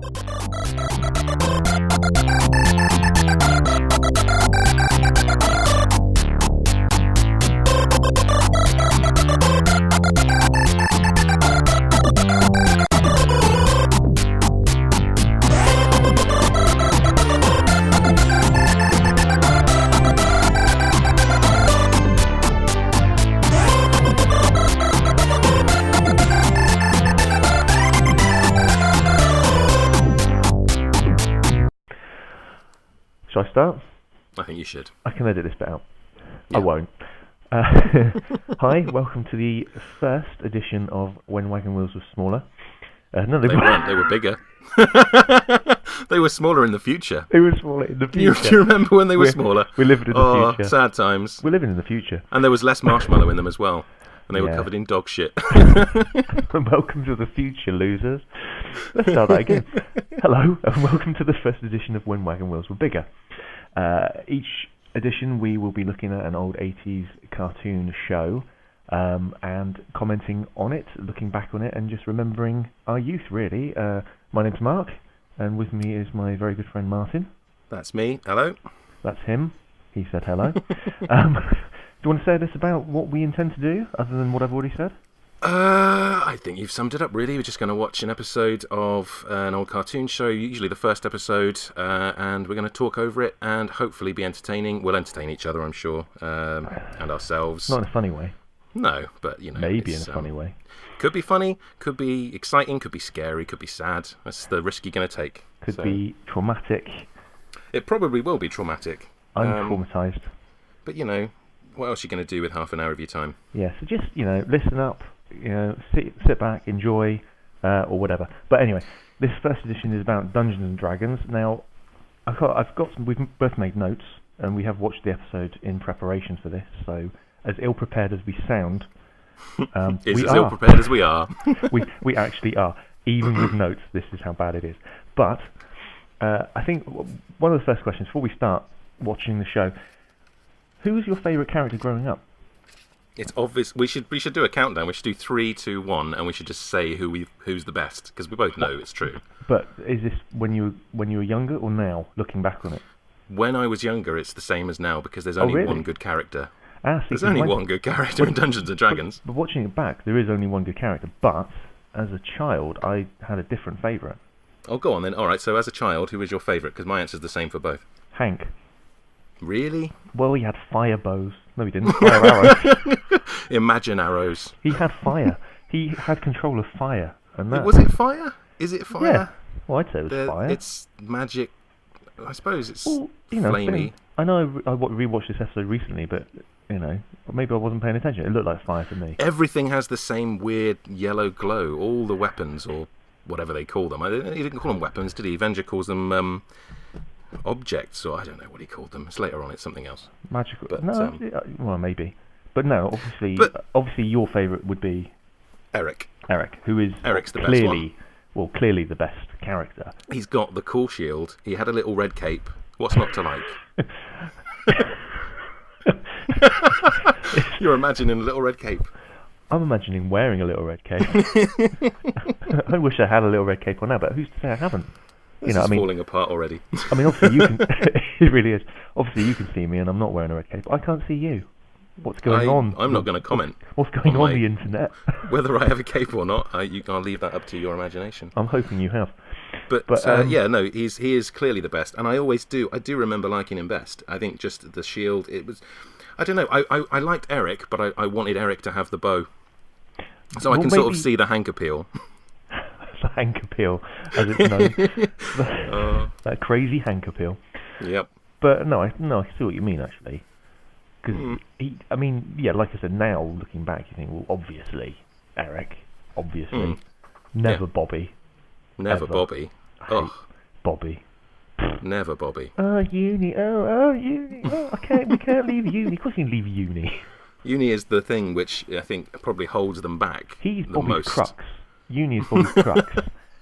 Shall I start? I think you should. I can edit this bit out. Yeah. I won't. Hi, welcome to the first edition of When Wagon Wheels Were Smaller. No, They weren't, they were bigger. They were smaller in the future. They were smaller in the future. Do you remember when they were smaller? We're living in the future. Sad times. We're living in the future. And there was less marshmallow in them as well. And they were covered in dog shit. Welcome to the future, losers. Let's start that again. Hello, and welcome to the first edition of When Wagon Wheels Were Bigger. Each edition we will be looking at an old 80s cartoon show and commenting on it, looking back on it, and just remembering our youth, really. My name's Mark, and with me is my very good friend Martyn. That's me. Hello. That's him. He said hello. Do you want to say this about what we intend to do, other than what I've already said? I think you've summed it up, really. We're just going to watch an episode of an old cartoon show, usually the first episode, and we're going to talk over it and hopefully be entertaining. We'll entertain each other, I'm sure, and ourselves. Not in a funny way. No, but, you know. Maybe in a funny way. Could be funny, could be exciting, could be scary, could be sad. That's the risk you're going to take. Could be traumatic. It probably will be traumatic. I'm traumatised. But, you know, what else are you going to do with half an hour of your time? Yeah, so just, listen up, sit back, enjoy, or whatever. But anyway, this first edition is about Dungeons and Dragons. Now, we've both made notes, and we have watched the episode in preparation for this, so as ill-prepared as we sound, ill-prepared as we are. we actually are. Even with notes, this is how bad it is. But I think one of the first questions, before we start watching the show, who was your favourite character growing up? It's obvious. We should do a countdown. We should do 3, 2, 1, and we should just say who's the best, because we both know it's true. But is this when you were younger or now, looking back on it? When I was younger, it's the same as now, because there's only one good character. There's only one good character in Dungeons and Dragons. But watching it back, there is only one good character. But as a child, I had a different favourite. Oh, go on then. All right. So as a child, who was your favourite? Because my answer's the same for both. Hank. Really? Well, he had fire bows. No, he didn't. Fire arrows. Imagine arrows. He had fire. He had control of fire. And was it fire? Is it fire? Yeah. Well, I'd say it was fire. It's magic. I suppose it's flamey. I know I rewatched this episode recently, but, maybe I wasn't paying attention. It looked like fire to me. Everything has the same weird yellow glow. All the weapons, or whatever they call them. He didn't call them weapons, did he? Avenger calls them objects, or I don't know what he called them. It's later on, it's something else. Magical. But, no, well, maybe. But no, obviously your favourite would be Eric. Who is Eric's the best one. Well, clearly the best character. He's got the cool shield. He had a little red cape. What's not to like? You're imagining a little red cape. I'm imagining wearing a little red cape. I wish I had a little red cape on now, but who's to say I haven't? This is falling apart already. I mean, obviously you can. It really is. Obviously you can see me, and I'm not wearing a red cape. I can't see you. What's going on? I'm not going to comment. What's going on the internet? Whether I have a cape or not, I'll leave that up to your imagination. I'm hoping you have. But he is clearly the best, and I do remember liking him best. I think just the shield, it was, I don't know, I liked Eric, but I wanted Eric to have the bow. So I can sort of see the Hank appeal. The Hank appeal, as it's known. That crazy Hank appeal. Yep. But no, I see what you mean, actually. Because like I said, now looking back, you think, well, obviously Eric, never Bobby. Never ever. Bobby. Oh, Bobby. Never Bobby. Oh, uni. Uni. Oh, we can't leave uni. Of course you can leave uni. Uni is the thing which I think probably holds them back. He's Bobby's crux. Uni is Bobby's crux.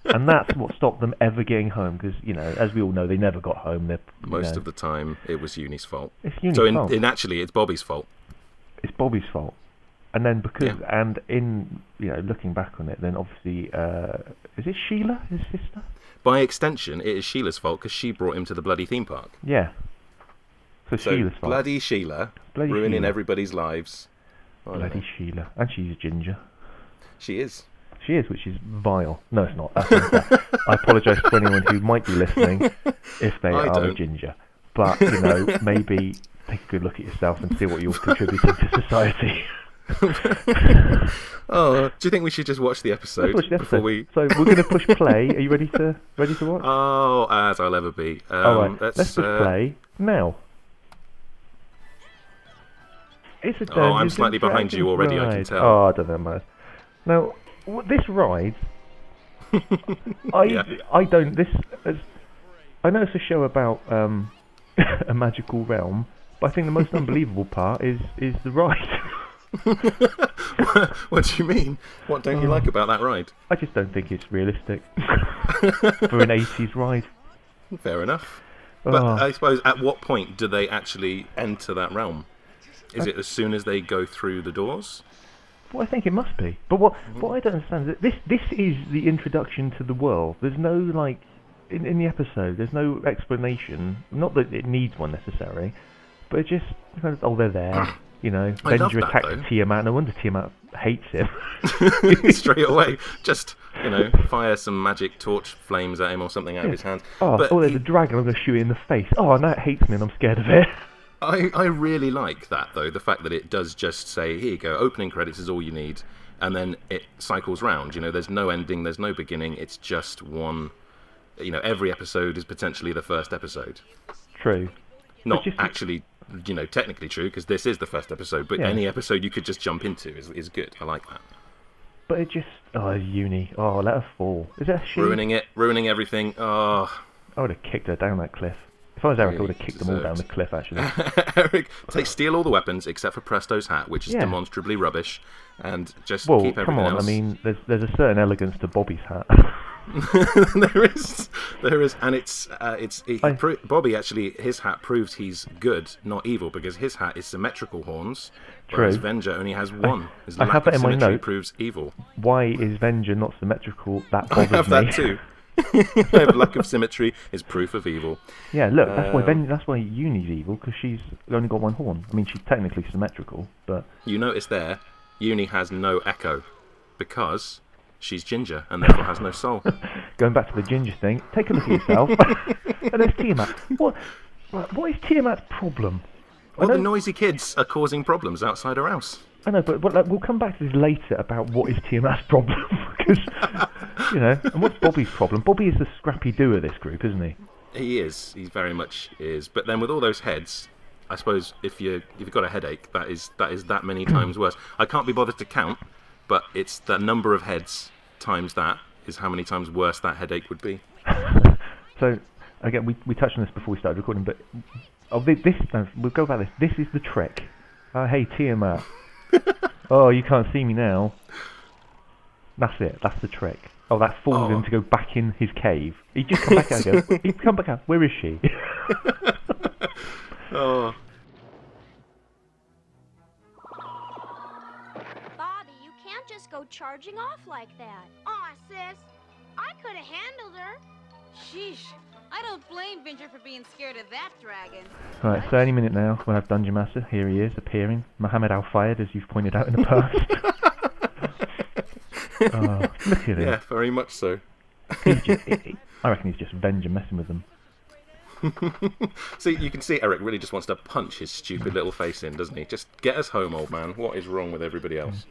And that's what stopped them ever getting home, because, as we all know, they never got home. Most of the time, it was Uni's fault. It's Uni's fault. Actually, it's Bobby's fault. It's Bobby's fault. And then looking back on it, then obviously, is it Sheila, his sister? By extension, it is Sheila's fault because she brought him to the bloody theme park. Yeah. So Sheila's fault. Bloody Sheila, ruining everybody's lives. Bloody Sheila. And she's ginger. She is. She is, which is vile. No, it's not. That's unfair. I apologise to anyone who might be listening if they are a ginger. But, maybe take a good look at yourself and see what you're contributing to society. Do you think we should just watch the episode before we? So we're going to push play. Are you ready to watch? Oh, as I'll ever be. All right, let's push play now. I'm slightly behind you already. Ride. I can tell. Oh, I don't know, man. Now, this ride, I don't. I know it's a show about a magical realm, but I think the most unbelievable part is the ride. What do you mean? What don't you like about that ride? I just don't think it's realistic for an 80s ride. Fair enough. But I suppose, at what point do they actually enter that realm? Is it as soon as they go through the doors? Well, I think it must be. But what I don't understand is that this is the introduction to the world. There's no, in the episode, there's no explanation. Not that it needs one necessarily, but it just, they're there. Venger attacks Tiamat. No wonder Tiamat hates him. Straight away. Just, fire some magic torch flames at him or something out of his hands. There's a dragon. I'm going to shoot it in the face. Oh, no, it hates me and I'm scared of it. I really like that, though, the fact that it does just say, here you go, opening credits is all you need, and then it cycles round. There's no ending, there's no beginning, it's just one. Every episode is potentially the first episode. True. Not actually, technically true, because this is the first episode, but any episode you could just jump into is good. I like that. But it just, uni. Oh, let her fall. Is that she? Ruining everything. Oh. I would have kicked her down that cliff. If I was Eric, I would have kicked them all down the cliff, actually. Eric, steal all the weapons except for Presto's hat, which is demonstrably rubbish, and just keep everything else. I mean, there's a certain elegance to Bobby's hat. there is, and Bobby actually, his hat proves he's good, not evil, because his hat is symmetrical horns, whereas Venger only has one. His lack of symmetry proves evil. Why is Venger not symmetrical? That bothers me. I have that too. Lack of symmetry is proof of evil. Yeah, look, that's why Uni's evil, because she's only got one horn. I mean, she's technically symmetrical, but you notice there, Uni has no echo because she's ginger and therefore has no soul. Going back to the ginger thing, take a look at yourself. And there's Tiamat. What is Tiamat's problem? Well, the noisy kids are causing problems outside her house. I know, but we'll come back to this later about what is Tiamat's problem, because and what's Bobby's problem? Bobby is the scrappy do of this group, isn't he? He is. He very much is. But then with all those heads, I suppose if you've got a headache, that is that many times worse. I can't be bothered to count, but it's the number of heads times that is how many times worse that headache would be. So again, we touched on this before we started recording, but we'll go about this. This is the trick. Hey Tiamat. Oh, you can't see me now. That's it. That's the trick. Oh, that fools him to go back in his cave. He just come back out and goes, he'd come back out. Where is she? Oh. Bobby, you can't just go charging off like that. Aw, sis. I could have handled her. Sheesh. I don't blame Venger for being scared of that dragon. Right, so any minute now, we'll have Dungeon Master. Here he is, appearing. Mohammed Al-Fayed, as you've pointed out in the past. Look at him. Yeah, very much so. I reckon he's just Venger messing with them. See, you can see Eric really just wants to punch his stupid little face in, doesn't he? Just get us home, old man. What is wrong with everybody else?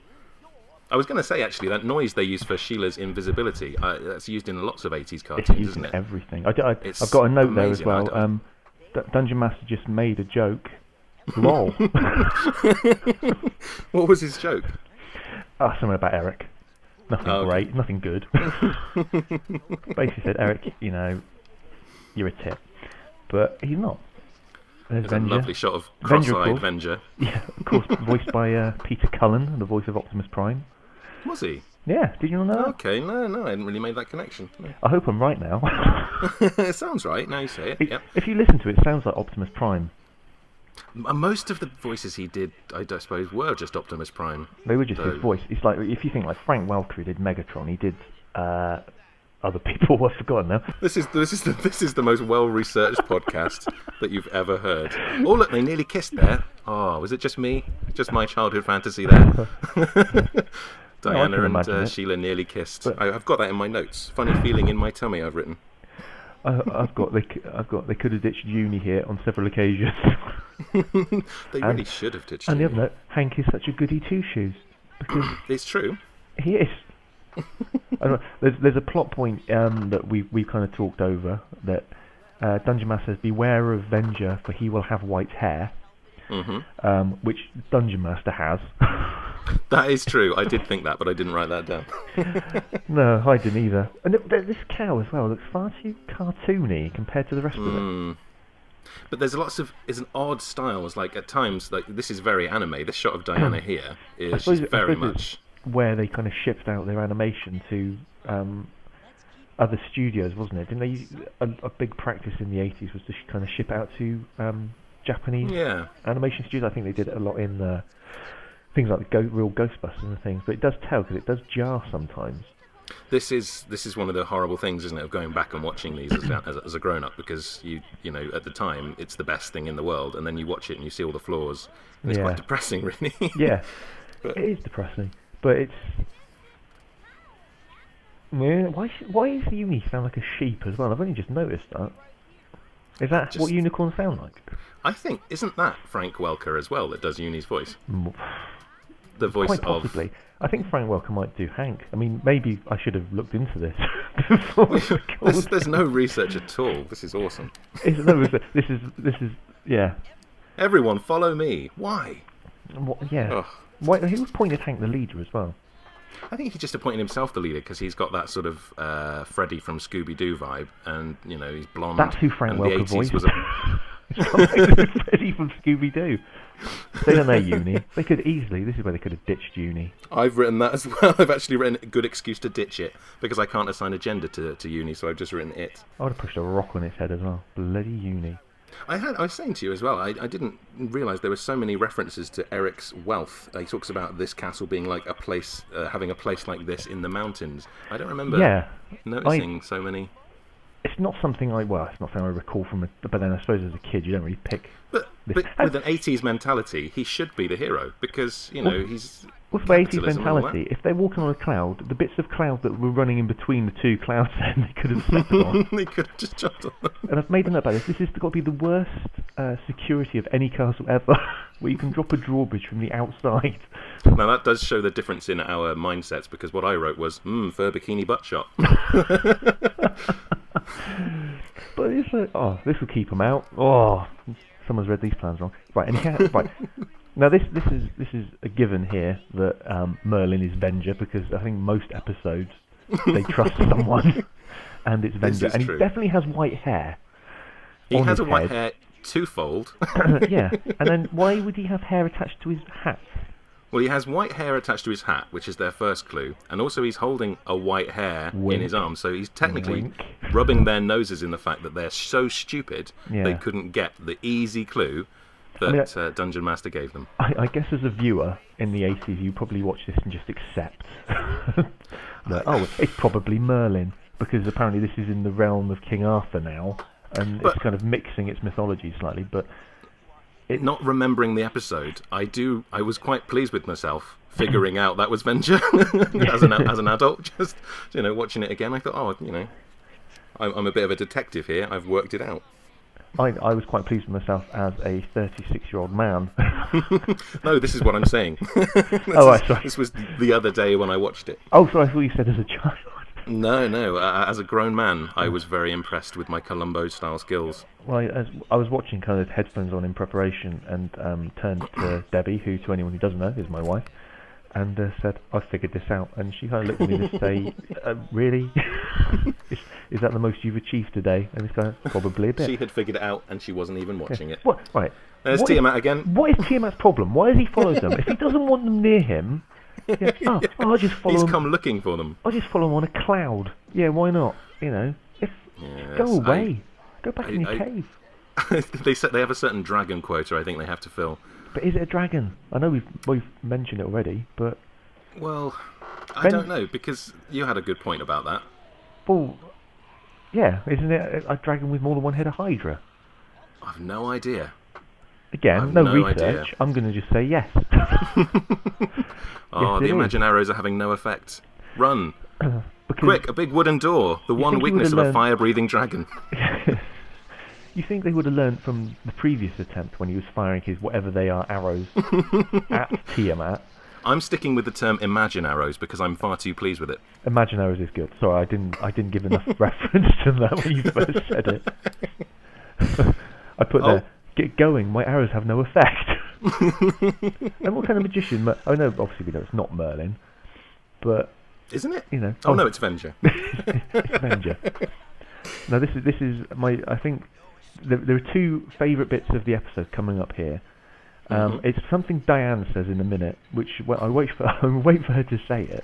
I was going to say, actually, that noise they use for Sheila's invisibility, that's used in lots of 80s cartoons, isn't it? Everything. I've got a note there as well. Dungeon Master just made a joke. Lol. What was his joke? Something about Eric. Nothing great, nothing good. Basically said, Eric, you're a tit. But he's not. There's a lovely shot of cross-eyed Venger. Yeah, of course, voiced by Peter Cullen, the voice of Optimus Prime. Was he? Yeah, did you not know that? Okay, no, I hadn't really made that connection. No. I hope I'm right now. It sounds right, now you say it. Yep. If you listen to it, it sounds like Optimus Prime. Most of the voices he did, I suppose, were just Optimus Prime. They were just his voice. It's like, if you think like Frank Welker did Megatron, he did other people. I've forgotten now. This is the most well-researched podcast that you've ever heard. Oh look, they nearly kissed there. Oh, was it just me? Just my childhood fantasy there? Diana and Sheila nearly kissed. I've got that in my notes. Funny feeling in my tummy, I've written. I've got they could have ditched Uni here on several occasions. They really should have ditched. And the other note, Hank is such a goody two shoes because it's true. He is. There's a plot point that we kind of talked over that Dungeon Master says, "Beware of Venger, for he will have white hair," which Dungeon Master has. That is true. I did think that, but I didn't write that down. No, I didn't either. And this cow as well looks far too cartoony compared to the rest of it. But there's it's an odd style. It's like at times, like this is very anime. This shot of Diana here is very much where they kind of shipped out their animation to other studios, wasn't it? Didn't they use a big practice in the 80s was to kind of ship out to Japanese animation studios? I think they did it a lot in things like the real Ghostbusters and things, but it does tell because it does jar sometimes. This is one of the horrible things, isn't it, of going back and watching these as a grown-up, because you know at the time it's the best thing in the world, and then you watch it and you see all the flaws, and it's quite depressing, really. Yeah, but it is depressing, but it's why is Uni sound like a sheep as well? I've only just noticed that. Is that what unicorns sound like? I think, isn't that Frank Welker as well that does Uni's voice? The voice quite possibly. I think Frank Welker might do Hank. I mean, maybe I should have looked into this. There's no research at all. This is awesome. This is yeah. Everyone, follow me. Why? Yeah. Why? Who appointed Hank the leader as well? I think he just appointed himself the leader because he's got that sort of Freddy from Scooby-Doo vibe, and you know he's blonde. That's who Frank Welker voiced. Freddy from Scooby-Doo. They don't know Uni. They could easily. This is where they could have ditched Uni. I've written that as well. I've actually written a good excuse to ditch it because I can't assign a gender to Uni, so I've just written it. I would have pushed a rock on its head as well. Bloody Uni. I was saying to you as well, I didn't realise there were so many references to Eric's wealth. He talks about this castle being like a place, having a place like this in the mountains. I don't remember noticing so many. It's not something it's not something I recall from it, but then I suppose as a kid you don't really pick. But with an 80s mentality, he should be the hero because, you know, he's... What's the 80s mentality? If they're walking on a cloud, the bits of cloud that were running in between the two clouds then they could have stepped on. They could have just jumped on them. And I've made a note about this. This has got to be the worst security of any castle ever, where you can drop a drawbridge from the outside. Now that does show the difference in our mindsets, because what I wrote was, fur bikini butt shot. But it's like, this will keep them out. Oh, someone's read these plans wrong. Right, and right. Now this is a given here that Merlin is Venger, because I think most episodes they trust someone, and it's Venger, and he definitely has white hair. He has a white hair twofold. Yeah, and then why would he have hair attached to his hat? Well, he has white hair attached to his hat, which is their first clue, and also he's holding a white hair in his arm, so he's technically rubbing their noses in the fact that they're so stupid they couldn't get the easy clue that Dungeon Master gave them. I guess as a viewer in the 80s, you probably watch this and just accept that, it's probably Merlin, because apparently this is in the realm of King Arthur now, and it's kind of mixing its mythology slightly, but... Not remembering the episode, I was quite pleased with myself figuring out that was Venger as an adult. Just watching it again, I thought, I'm a bit of a detective here. I've worked it out. I was quite pleased with myself as a 36-year-old man. No, this is what I'm saying. Sorry. This was the other day when I watched it. Oh, sorry, I thought you said as a child. No. As a grown man, I was very impressed with my Columbo-style skills. Well, I was watching kind of headphones on in preparation, and turned to Debbie, who, to anyone who doesn't know, is my wife, and said, "I figured this out." And she kind of looked at me to say, "Really? is that the most you've achieved today?" And it's kind of, probably a bit. She had figured it out, and she wasn't even watching it. What? Right. There's Tiamat again. What is Tiamat's problem? Why has he followed them? If he doesn't want them near him... I'll just follow him. He's come looking for them. I'll just follow him on a cloud. Yeah, why not? Go away. Go back in your cave. they have a certain dragon quota. I think they have to fill. But is it a dragon? I know we've mentioned it already, but Well, I don't know, because you had a good point about that. well, yeah, isn't it a dragon with more than one head of Hydra? I've no idea. Again, I've no no research. idea. I'm going to just say yes. Oh, Yes, the it Imagine arrows are having no effect. Run. Because Quick, a big wooden door. The one think he weakness of would've a fire-breathing dragon. you think they would have learned from the previous attempt when he was firing his whatever they are arrows at Tiamat? I'm sticking with the term Imagine arrows because I'm far too pleased with it. Imagine arrows is good. Sorry, I didn't give enough reference to that when you first said it. I put there, get going, my arrows have no effect. And what kind of magician? Oh no, obviously we know it's not Merlin, but Isn't it? you know. Oh no, it's Venger. It's Avenger. Now this is my. I think there are two favourite bits of the episode coming up here. It's something Diane says in a minute, which I wait for her to say it.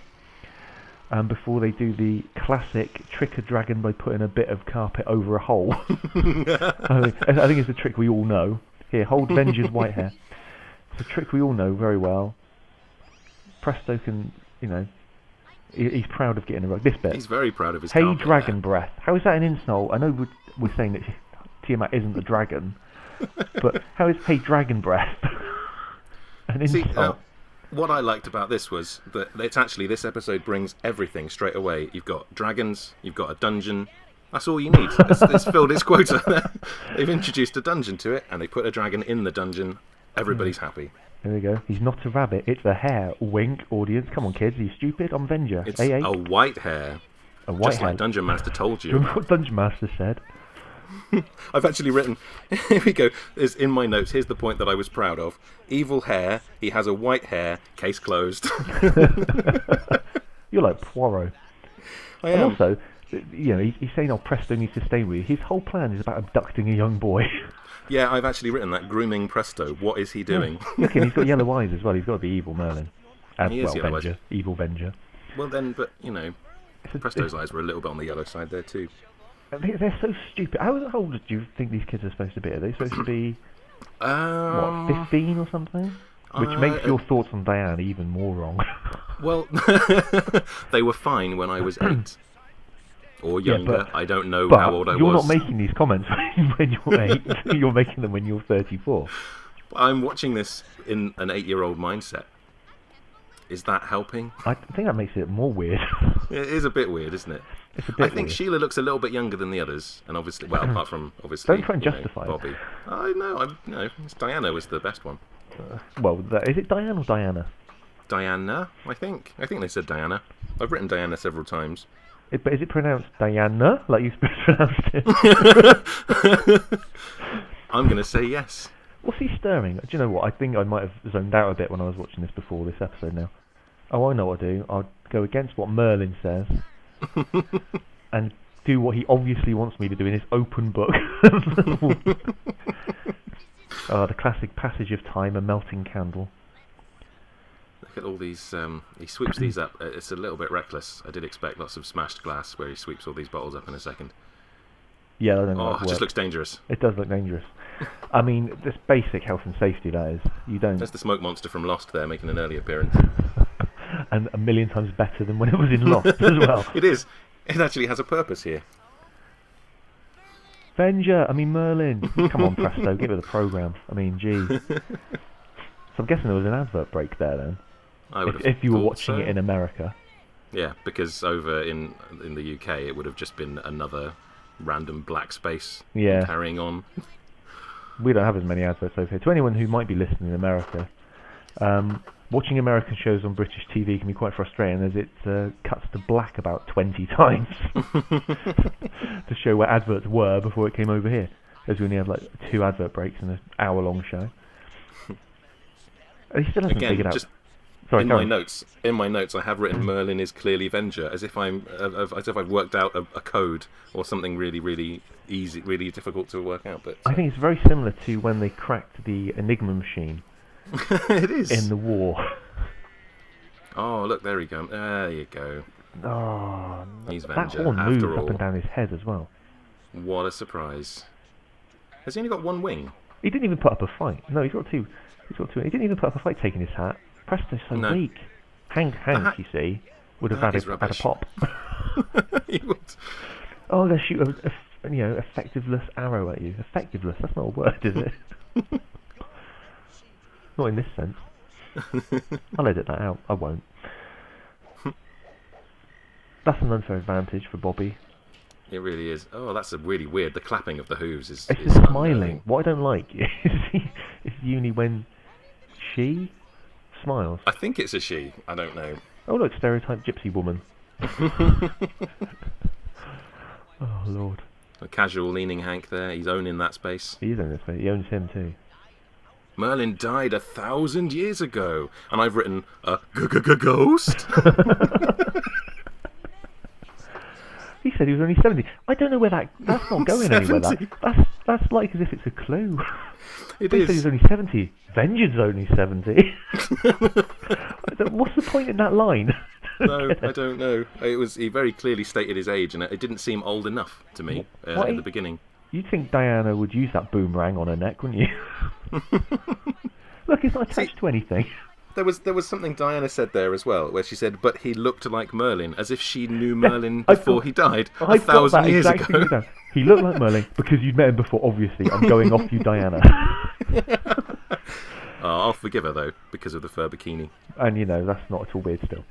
Before they do the classic trick a dragon by putting a bit of carpet over a hole. I think it's a trick we all know. Here, hold Venger's white hair. It's a trick we all know very well. Presto can, he's proud of getting it right. This bit. He's very proud of his Hey, carpet dragon there. breath. How is that an insult? I know we're saying that Tiamat isn't the dragon, but how is hey, dragon breath an insult? What I liked about this was that it's actually, this episode brings everything straight away. You've got dragons, you've got a dungeon. That's all you need. It's filled its quota. They've introduced a dungeon to it, and they put a dragon in the dungeon. Everybody's happy. There we go. He's not a rabbit, it's a hare. Wink, audience. Come on, kids. Are you stupid? I'm Venger. It's A8. a white hare. A white Just hare. like Dungeon Master told you. Remember what Dungeon Master said? I've actually written, here we go, is in my notes, here's the point that I was proud of. Evil hare, he has a white hair, case closed. You're like Poirot. I And am. also, he's saying, oh, Presto needs to stay with you. His whole plan is about abducting a young boy. Yeah, I've actually written that, grooming Presto. What is he doing? Look, and he's got yellow eyes as well. He's got to be evil Merlin. And, He is well, yellow Venger. eyes. Evil Venger. Well then, but, Presto's eyes were a little bit on the yellow side there too. They're so stupid. How old do you think these kids are supposed to be? Are they supposed to be, what, 15 or something? Which makes your thoughts on Diane even more wrong. Well, they were fine when I was 8. Or younger. but- I don't know But how old I was. you're not making these comments when you're 8. You're making them when you're 34. I'm watching this in an 8-year-old mindset. Is that helping? I think that makes it more weird. It is a bit weird, isn't it? It's a bit I think weird. Sheila looks a little bit younger than the others, and obviously, well, apart from obviously, Don't try and justify it. Bobby. I know, Diana was the best one. Well, is it Diane or Diana? Diana, I think they said Diana. I've written Diana several times. But is it pronounced Diana, like you pronounced it? I'm going to say yes. What's he stirring? Do you know what? I think I might have zoned out a bit when I was watching this before this episode now. Oh, I know what I'll do. I'll go against what Merlin says and do what he obviously wants me to do in his open book. The classic passage of time, a melting candle. Look at all these, he sweeps these up. It's a little bit reckless. I did expect lots of smashed glass where he sweeps all these bottles up in a second. Yeah, I don't know. Oh, it just looks dangerous. It does look dangerous. I mean, this basic health and safety, that is. You don't. There's the smoke monster from Lost there making an early appearance. And a million times better than when it was in Lost as well. It is. It actually has a purpose here. Merlin. Come on, Presto, get with the programme. I mean, gee. So I'm guessing there was an advert break there then. I would have if you were thought watching so. it in America. Yeah, because over in the UK it would have just been another random black space carrying on. We don't have as many adverts over here. To anyone who might be listening in America, watching American shows on British TV can be quite frustrating as it cuts to black about 20 times to show where adverts were before it came over here. As we only have like 2 advert breaks in an hour-long show. He still hasn't figured out. Just Sorry, in go my on. notes, I have written Merlin is clearly Venger, as if I've worked out a code or something really, really easy, really difficult to work out. But I think it's very similar to when they cracked the Enigma machine it is in the war. Oh, look, there we go. There you go. Oh, He's that Venger, horn moves after up all. and down his head as well. What a surprise! Has he only got one wing? He didn't even put up a fight. No, he's got two. He didn't even put up a fight taking his hat. Presto's so weak. Hank, you see, would have had a pop. He would. Oh, they shoot a effectiveless arrow at you. Effectiveless, that's not a word, is it? Not in this sense. I'll edit that out. I won't. That's an unfair advantage for Bobby. It really is. Oh, that's a really weird. The clapping of the hooves is. It's the smiling. What I don't like is Uni when she smiles. I think it's a she. I don't know. Oh look, stereotype gypsy woman. Oh Lord. A casual leaning Hank there. He's owning that space. He is owning that space. He owns him too. Merlin died 1,000 years ago, and I've written a ghost. He said he was only 70. I don't know where that's not going anywhere. That's like as if it's a clue. It he is. said he was only 70. Vengeance only 70. What's the point in that line? No, I don't know. He very clearly stated his age, and it didn't seem old enough to me at the beginning. You'd think Diana would use that boomerang on her neck, wouldn't you? Look, it's not attached to anything. There was something Diana said there as well, where she said, but he looked like Merlin, as if she knew Merlin before he died 1,000 years ago. He looked like Merlin because you'd met him before, obviously. I'm going off you, Diana. I'll forgive her, though, because of the fur bikini. And, that's not at all weird still.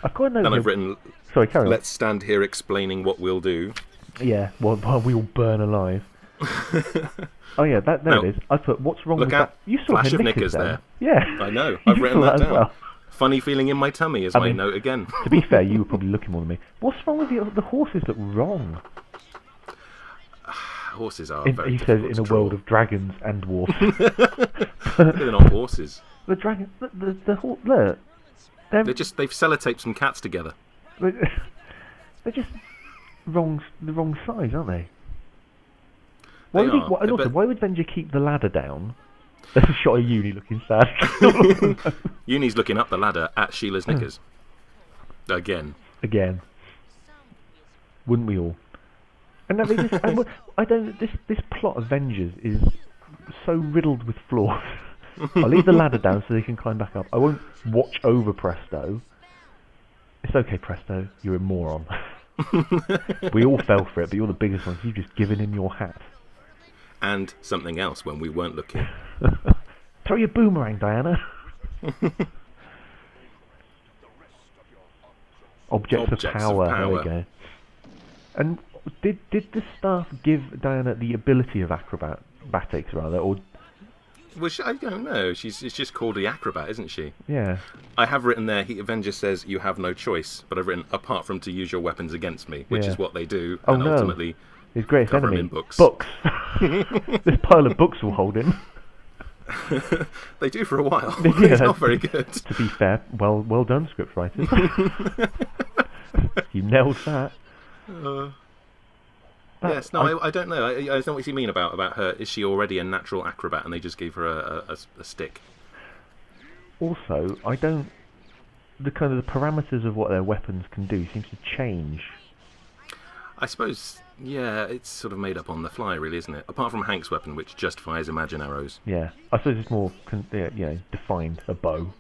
I've got to know. And I've written, sorry, carry on. Let's stand here explaining what we'll do. Yeah, while we all burn alive. Oh yeah, there it is. I put, what's wrong with that? You saw flash her of knickers there. Yeah. I know. I've written that down. Well. Funny feeling in my tummy is my note again. To be fair, you were probably looking more than me. What's wrong with you? The horses look wrong. Horses are very He says in a world of dragons and dwarfs. They're not horses. The dragon, the horse, look. They've sellotaped some cats together. They're just the wrong size, aren't they? Why would Venger keep the ladder down? There's a shot of Uni looking sad. Uni's looking up the ladder at Sheila's knickers. Again. Wouldn't we all? And now this plot of Vengers is so riddled with flaws. I'll leave the ladder down so they can climb back up. I won't watch over Presto. It's okay, Presto. You're a moron. We all fell for it, but you're the biggest one. You've just given him your hat. And something else when we weren't looking. Throw your boomerang, Diana. Objects of power. There we go. And did the staff give Diana the ability of acrobatics, rather, or? Well, I don't know. It's just called the Acrobat, isn't she? Yeah. I have written there, Avenger says you have no choice, but I've written apart from to use your weapons against me, which is what they do, and ultimately his greatest cover enemy. him in books. This pile of books will hold him. They do for a while. Yeah, it's not very good. To be fair, well done, script writers. You nailed that. Yes, no, I don't know. I don't know what you mean about her. Is she already a natural acrobat and they just gave her a stick? Also, the parameters of what their weapons can do seems to change. I suppose, yeah, it's sort of made up on the fly, really, isn't it? Apart from Hank's weapon, which just fires Imagine arrows. Yeah, I suppose it's more, defined, a bow.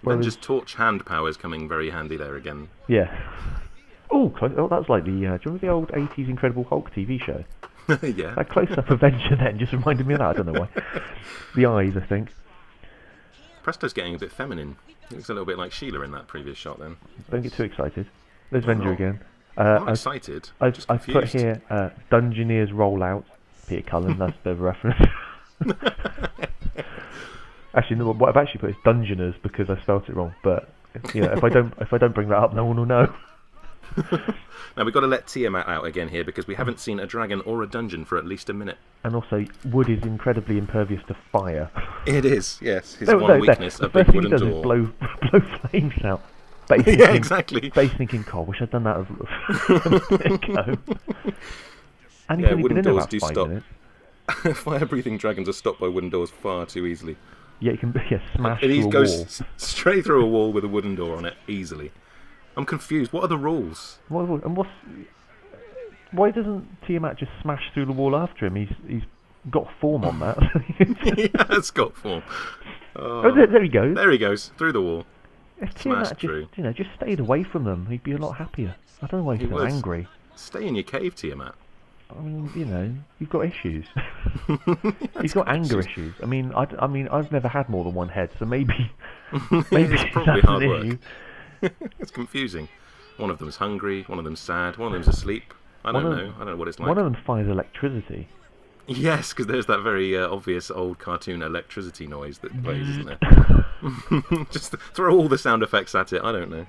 Then just torch hand power is coming very handy there again. Yeah. Oh, that's like the. Do you remember the old 80s Incredible Hulk TV show? Yeah. That close-up Avenger then just reminded me of that. I don't know why. The eyes, I think. Presto's getting a bit feminine. He looks a little bit like Sheila in that previous shot then. Don't get too excited. There's Avenger again. I'm excited. I've put here Dungeoneers Rollout. Peter Cullen, that's the reference. Actually, no, what I've actually put is Dungeoners because I spelt it wrong. But if I don't bring that up, no one will know. Now we've got to let Tiamat out again here because we haven't seen a dragon or a dungeon for at least a minute. And also, wood is incredibly impervious to fire. It is, yes. His one weakness, a big wooden door. The first thing he does is blow flames out. Yeah, exactly. Base thinking, God, wish I'd done that a minute ago. And he's only wooden been in doors about do 5 stop. minutes. Fire-breathing dragons are stopped by wooden doors far too easily. Yeah, you can smash and he through a goes wall. Straight through a wall with a wooden door on it, easily. I'm confused. What are the rules? And what's... Why doesn't Tiamat just smash through the wall after him? He's got form on that. He has got form. Oh, there he goes. There he goes, through the wall. If Tiamat just stayed away from them, he'd be a lot happier. I don't know why he's so angry. Stay in your cave, Tiamat. I mean, you've got issues. He's got anger issues. I mean, I've never had more than one head, so maybe it's probably hard work. issue. It's confusing. One of them's hungry, one of them's sad, one of them's asleep. I don't know what it's like. One of them fires electricity. Yes, because there's that very obvious old cartoon electricity noise that plays, isn't there? Just throw all the sound effects at it. I don't know.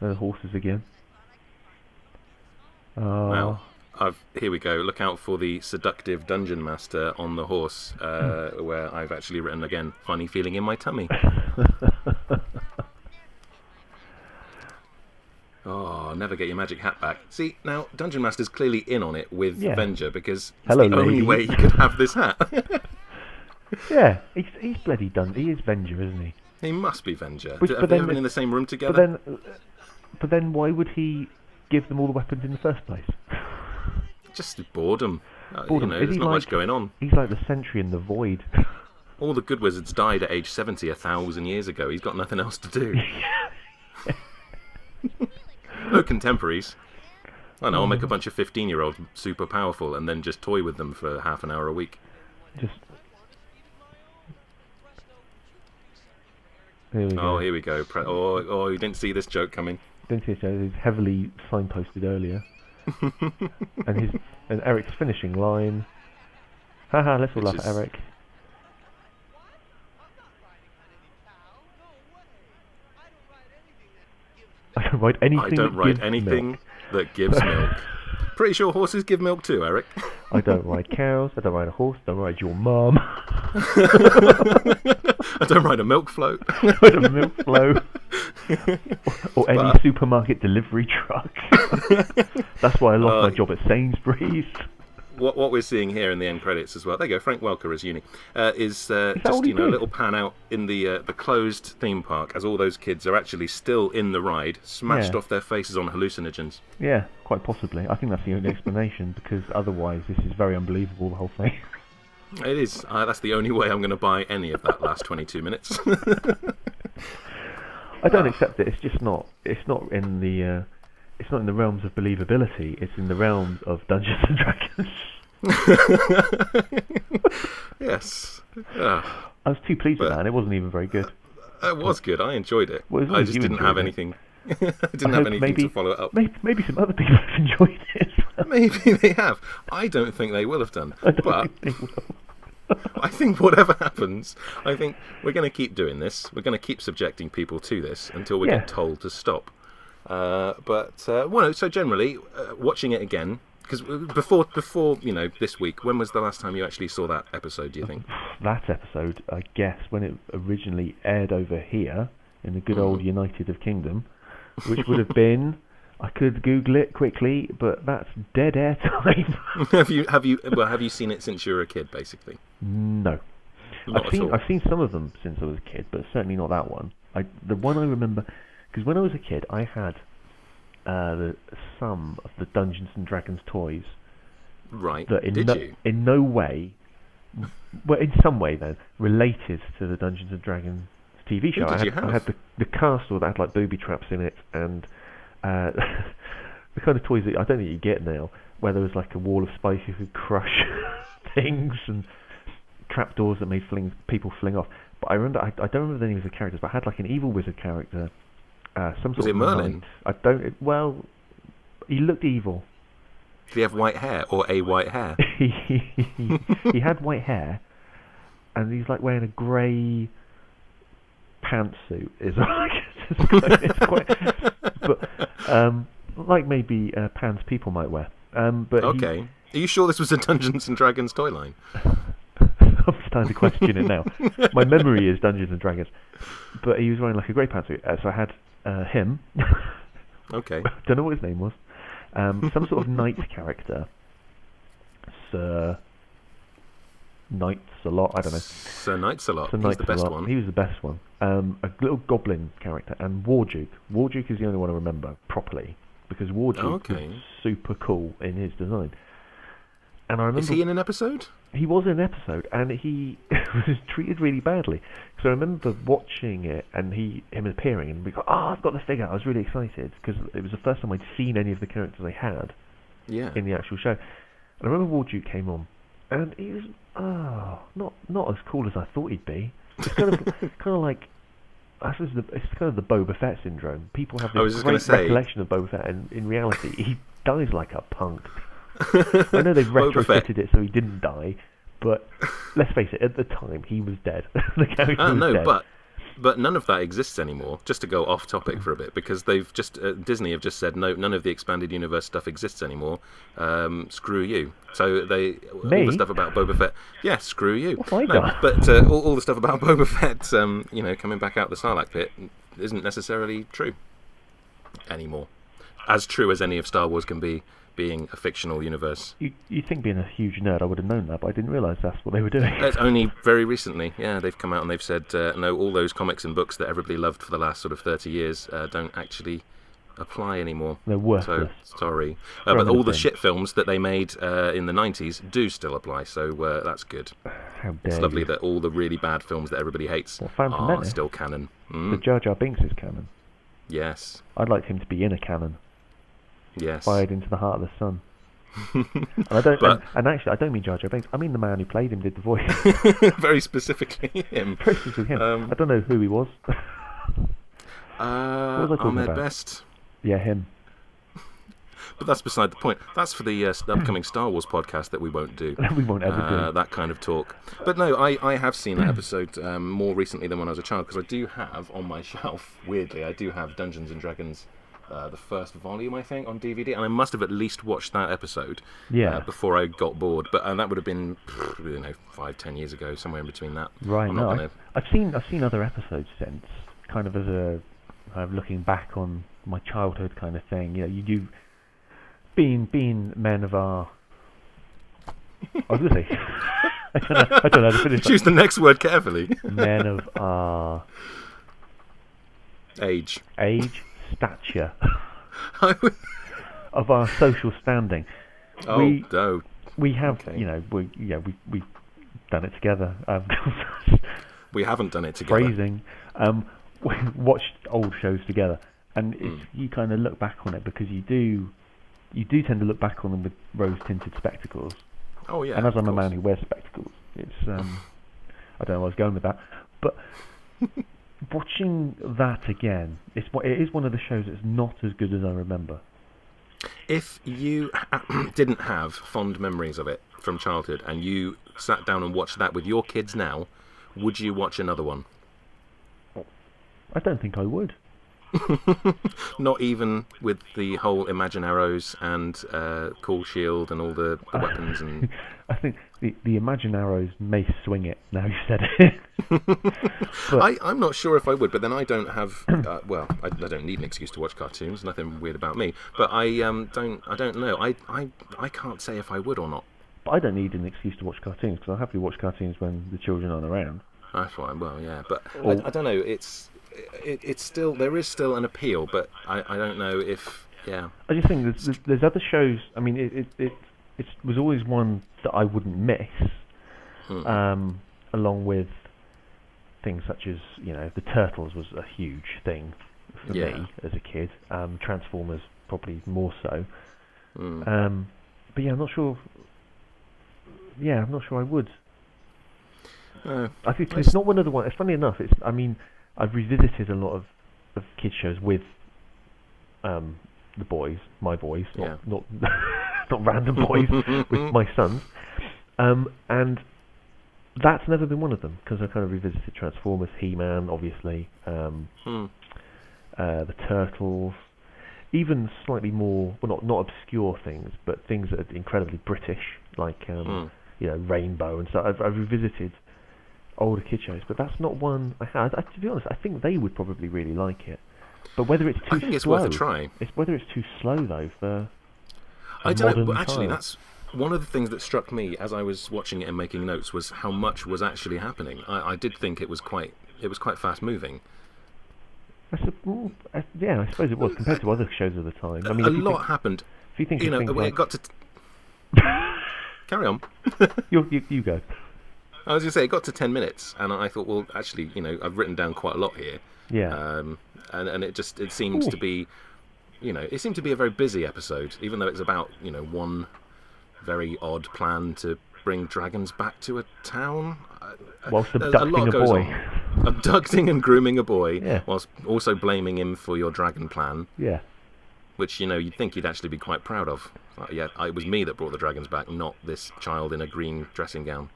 The horses again. Wow. Here we go. Look out for the seductive dungeon master on the horse, where I've actually written again, funny feeling in my tummy. Oh, never get your magic hat back. See, now, Dungeon Master's clearly in on it with Venger, because it's the only way he could have this hat. Yeah, he's bloody done. He is Venger, isn't he? He must be Venger. Have they ever been in the same room together? But then why would he give them all the weapons in the first place? Just boredom. Boredom. There's not much going on. He's like the sentry in the void. All the good wizards died at age 70 1,000 years ago. He's got nothing else to do. No contemporaries. I know, I'll make a bunch of 15-year-olds super powerful and then just toy with them for half an hour a week. Here we go. You didn't see this joke coming. Didn't see this joke. It was heavily signposted earlier. and Eric's finishing line. Haha, let's all laugh at Eric. I don't write anything that gives milk. Pretty sure horses give milk too, Eric. I don't ride cows. I don't ride a horse. I don't ride your mum. I don't ride a milk float. I don't ride a milk float. or any supermarket delivery truck. That's why I lost my job at Sainsbury's. What we're seeing here in the end credits as well, there you go, Frank Welker as Uni, is just a little pan out in the closed theme park as all those kids are actually still in the ride, smashed off their faces on hallucinogens. Yeah, quite possibly. I think that's the only explanation, because otherwise this is very unbelievable, the whole thing. It is. That's the only way I'm going to buy any of that last 22 minutes. I don't accept it. It's just not. It's not in the. It's not in the realms of believability. It's in the realms of Dungeons and Dragons. Yes. I was too pleased with that, and it wasn't even very good. It was good. I enjoyed it. Well, I just didn't have anything. I didn't have anything to follow it up. Maybe some other people have enjoyed it. Maybe they have. I don't think they will have done. But they will. I think whatever happens, I think we're going to keep doing this. We're going to keep subjecting people to this until we get told to stop. So generally, watching it again, because before this week, when was the last time you actually saw that episode, do you think? That episode, I guess, when it originally aired over here in the good old United of Kingdom, which would have been, I could Google it quickly, but that's dead air time. Have you seen it since you were a kid, basically? No. I've seen some of them since I was a kid, but certainly not that one. The one I remember, because when I was a kid, I had some of the Dungeons and Dragons toys. Right. That you? In no way, well, in some way then, related to the Dungeons and Dragons TV show. I had the castle that had like booby traps in it, and the kind of toys that I don't think you get now, where there was like a wall of spice you could crush things, and trapdoors that made people fling off. But I remember, I don't remember the names of the characters, but I had like an evil wizard character. Was it Merlin? Well, he looked evil. Did he have white hair or a white hair? He had white hair, and he's like wearing a grey pantsuit. It's quite, but like maybe Pan's people might wear. But okay. Are you sure this was a Dungeons and Dragons toy line? I'm starting to question it now. My memory is Dungeons and Dragons, but he was wearing like a grey pantsuit. So I had him. Okay. Don't know what his name was. Some sort of knight character. Sir Knights-a-Lot, I don't know. Sir Knights-a-Lot. He's the best one. He was the best one. A little goblin character, and Warduke. Warduke is the only one I remember properly. because Wardrobe was super cool in his design. And I remember, is he in an episode? He was in an episode, and he was treated really badly. So I remember watching it, and him appearing, and we go, I've got the figure. I was really excited, because it was the first time I'd seen any of the characters they had in the actual show. And I remember Wardrobe came on, and he was not as cool as I thought he'd be. It's kind of like, I suppose it's kind of the Boba Fett syndrome. People have this great recollection of Boba Fett, and in reality, he dies like a punk. I know they've retrofitted it so he didn't die, but let's face it, at the time he was dead. The character was dead. But none of that exists anymore. Just to go off topic for a bit, because they've just Disney have just said no, none of the expanded universe stuff exists anymore. Screw you. So all the stuff about Boba Fett, screw you. But all the stuff about Boba Fett, coming back out the Sarlacc pit, isn't necessarily true anymore. As true as any of Star Wars can be, being a fictional universe. You think, being a huge nerd, I would have known that, but I didn't realise that's what they were doing. It's only very recently, they've come out and they've said, no, all those comics and books that everybody loved for the last sort of 30 years don't actually apply anymore. They're worthless. So, sorry. But all the shit films that they made in the 90s do still apply, so that's good. How dare It's lovely you. that all the really bad films that everybody hates Phantom Menace? Still canon. The Jar Jar Binks is canon. Yes. I'd like him to be in a cannon. Yes. Fired into the heart of the sun. And actually, I don't mean Jar Jar Binks. I mean the man who played him, did the voice. Very specifically him. Very specifically him. I don't know who he was. What was I talking Ahmed about? Best. Yeah, him. But that's beside the point. That's for the upcoming Star Wars podcast that we won't do. We won't ever do that kind of talk. But no, I have seen that episode more recently than when I was a child, because I do have on my shelf, weirdly, I do have Dungeons and Dragons, the first volume, I think, on DVD, and I must have at least watched that episode before I got bored. But that would have been 5-10 years ago, somewhere in between that. Right. I've seen other episodes since, kind of as a looking back on my childhood kind of thing. You do being men of our. I was going to say. I don't know how to finish. Choose the next word carefully. Men of our age. Stature of our social standing. We have, we've done it together. We haven't done it together. Phrasing. We watched old shows together, and you kind of look back on it, because you do tend to look back on them with rose-tinted spectacles. Oh yeah. And as I'm a man who wears spectacles, it's I don't know where I was going with that, but. Watching that again, it is one of the shows that's not as good as I remember. If you didn't have fond memories of it from childhood, and you sat down and watched that with your kids now, would you watch another one? I don't think I would. Not even with the whole Imagine Arrows and Cool Shield and all the weapons and. I think the Imagine Arrows may swing it. Now you said it. I'm not sure if I would, but then I don't have. I don't need an excuse to watch cartoons. Nothing weird about me. But I don't know. I can't say if I would or not. But I don't need an excuse to watch cartoons, because I happily watch cartoons when the children aren't around. That's fine. Well, yeah, but I don't know. It's still, there is still an appeal, but I don't know if I just think there's other shows. I mean, it was always one that I wouldn't miss, along with things such as the Turtles was a huge thing for me as a kid. Transformers probably more so. But I'm not sure. I'm not sure I would. I think it's not one of the ones. It's funny enough. I've revisited a lot of kids shows with the boys, my boys, not random boys, with my sons, and that's never been one of them, because I kind of revisited Transformers, He-Man, obviously, the Turtles, even slightly more, well, not obscure things, but things that are incredibly British, like Rainbow and stuff. I've revisited older kid shows, but that's not one I had. To be honest, I think they would probably really like it. But whether it's too slow, I think it's worth a try. It's whether it's too slow though for. I don't know. But actually, that's one of the things that struck me as I was watching it and making notes, was how much was actually happening. I did think it was quite fast moving. Yeah, I suppose it was compared to other shows of the time. I mean, a lot happened. If you think You of know, things it like, got to... Carry on. you go. I was going to say, it got to 10 minutes, and I thought, well, actually, you know, I've written down quite a lot here. Yeah. And it seems to be, you know, it seemed to be a very busy episode, even though it's about, you know, one very odd plan to bring dragons back to a town. Whilst a lot abducting a goes boy. on. Abducting and grooming a boy, Yeah. whilst also blaming him for your dragon plan. Yeah. Which, you know, you'd think he'd actually be quite proud of. Like, yeah, it was me that brought the dragons back, not this child in a green dressing gown.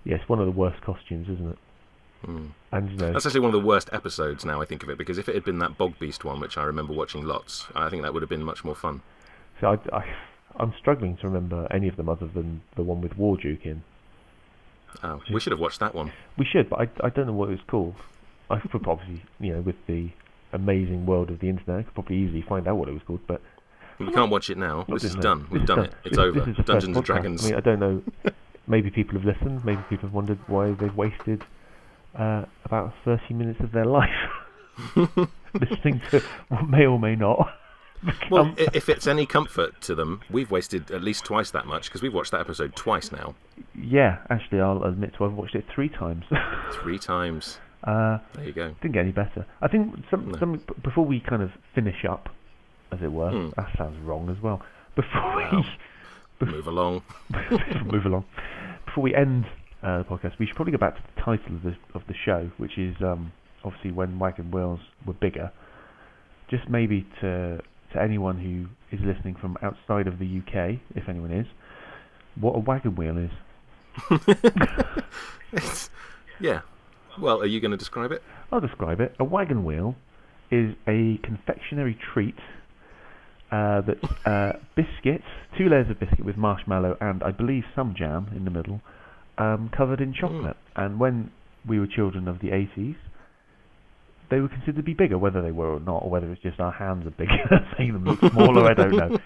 Yeah, it's one of the worst costumes, isn't it? And you know, That's actually one of the worst episodes now I think of it, because if it had been that Bog Beast one, which I remember watching lots, I think that would have been much more fun. so I'm struggling to remember any of them other than the one with Warduke in. Oh, we should have watched that one. We should, but I don't know what it was called. I could probably, you know, with the amazing world of the internet, I could probably easily find out what it was called, but... We can't watch it now. This is done. We've done it. It's This over. is the Dungeons and first podcast. Dragons. I mean, I don't know. Maybe people have listened. Maybe people have wondered why they've wasted about 30 minutes of their life listening to what may or may not become... Well, if it's any comfort to them, we've wasted at least twice that much, because we've watched that episode twice now. Yeah, actually, I'll admit to I've watched it 3 times. 3 times. There you go. Didn't get any better. I think before we kind of finish up, as it were, that sounds wrong as well. Move along. Move along. Before we end the podcast, we should probably go back to the title of the show, which is obviously When Wagon Wheels Were Bigger. Just maybe to anyone who is listening from outside of the UK, if anyone is, what a wagon wheel is. Yeah. Well, are you going to describe it? I'll describe it. A wagon wheel is a confectionery treat that's biscuits, 2 layers of biscuit with marshmallow and I believe some jam in the middle, covered in chocolate. And when we were children of the 80s, they were considered to be bigger, whether they were or not, or whether it's just our hands are bigger, making them look smaller, I don't know.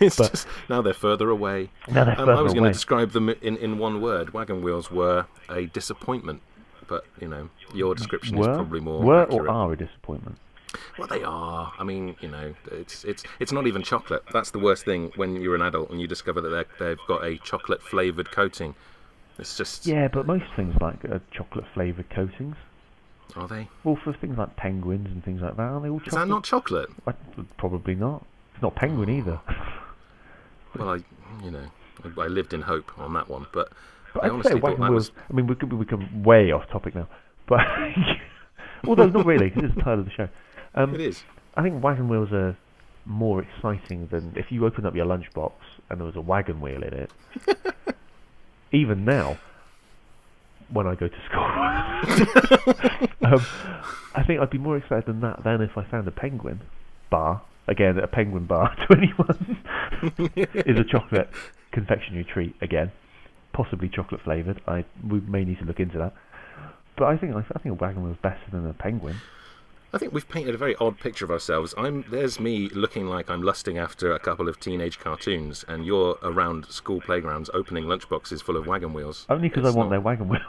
Just now they're further away. Now they're further I was going away. to describe them in one word. Wagon wheels were a disappointment, but, you know, your description is probably more accurate. Or are a disappointment? Well, they are. I mean, you know, it's not even chocolate. That's the worst thing when you're an adult and you discover that they've got a chocolate-flavoured coating. It's just... Yeah, but most things like chocolate-flavoured coatings. Are they? Well, for things like penguins and things like that, aren't they all chocolate? Is that not chocolate? Probably not. It's not penguin either. Well, I lived in hope on that one, but I I'd honestly say thought wagon that wheels. was... I mean, we come way off topic now, but although not really, because it's the title of the show. It is. I think wagon wheels are more exciting than if you opened up your lunchbox and there was a wagon wheel in it. Even now, when I go to school, I think I'd be more excited than that than if I found a penguin bar. Again, a penguin bar to anyone is a chocolate confectionery treat. Again, possibly chocolate flavoured. We may need to look into that. But I think a wagon wheel is better than a penguin. I think we've painted a very odd picture of ourselves. There's me looking like I'm lusting after a couple of teenage cartoons, and you're around school playgrounds opening lunchboxes full of wagon wheels. Only because I want their wagon wheels.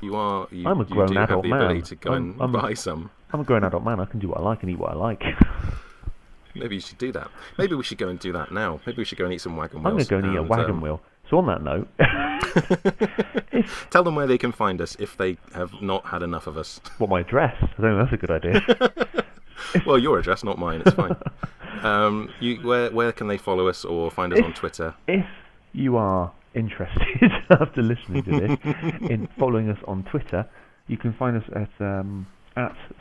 You are. I'm a grown you do adult have the man. ability to go and buy some. I'm a grown adult man. I can do what I like and eat what I like. Maybe you should do that. Maybe we should go and do that now. Maybe we should go and eat some wagon wheels. I'm going to go and eat a wagon wheel. So on that note, tell them where they can find us if they have not had enough of us. What, my address? I don't know, that's a good idea. Well, your address, not mine. It's fine. Where can they follow us or find us on Twitter? If you are interested, after listening to this, in following us on Twitter, you can find us at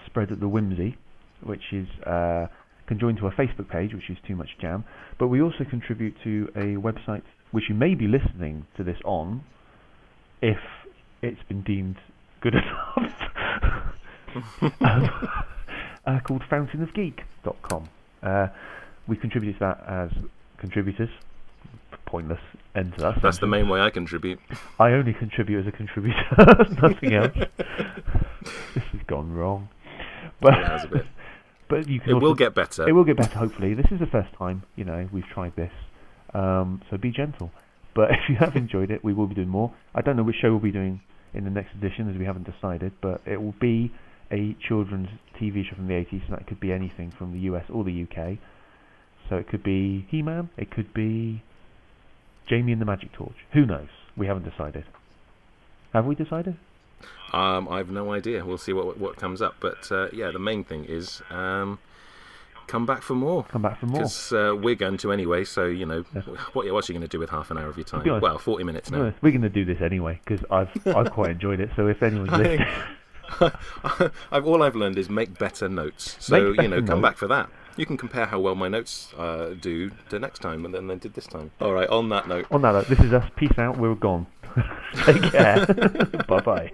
Spread at the Whimsy, which is conjoined to our Facebook page, which is Too Much Jam. But we also contribute to a website which you may be listening to this on, if it's been deemed good enough, called fountainofgeek.com. We contribute to that as contributors. Pointless end to that. That's the main way I contribute. I only contribute as a contributor, nothing else. This has gone wrong. But it has a bit. But you can it will get better. It will get better, hopefully. This is the first time, we've tried this. So be gentle. But if you have enjoyed it, we will be doing more. I don't know which show we'll be doing in the next edition, as we haven't decided, but it will be a children's TV show from the 80s, and that could be anything from the US or the UK. So it could be He-Man, it could be Jamie and the Magic Torch. Who knows? We haven't decided. Have we decided? I've no idea. We'll see what comes up. But yeah, the main thing is come back for more. Come back for more. Because we're going to anyway, so, you know, what's you going to do with half an hour of your time? Well, 40 minutes now. We're going to do this anyway, because I've quite enjoyed it, so if anyone's listening... all I've learned is make better notes. So, come back for that. You can compare how well my notes do to next time and then they did this time. All right, on that note. This is us. Peace out. We're gone. Take care. Bye-bye.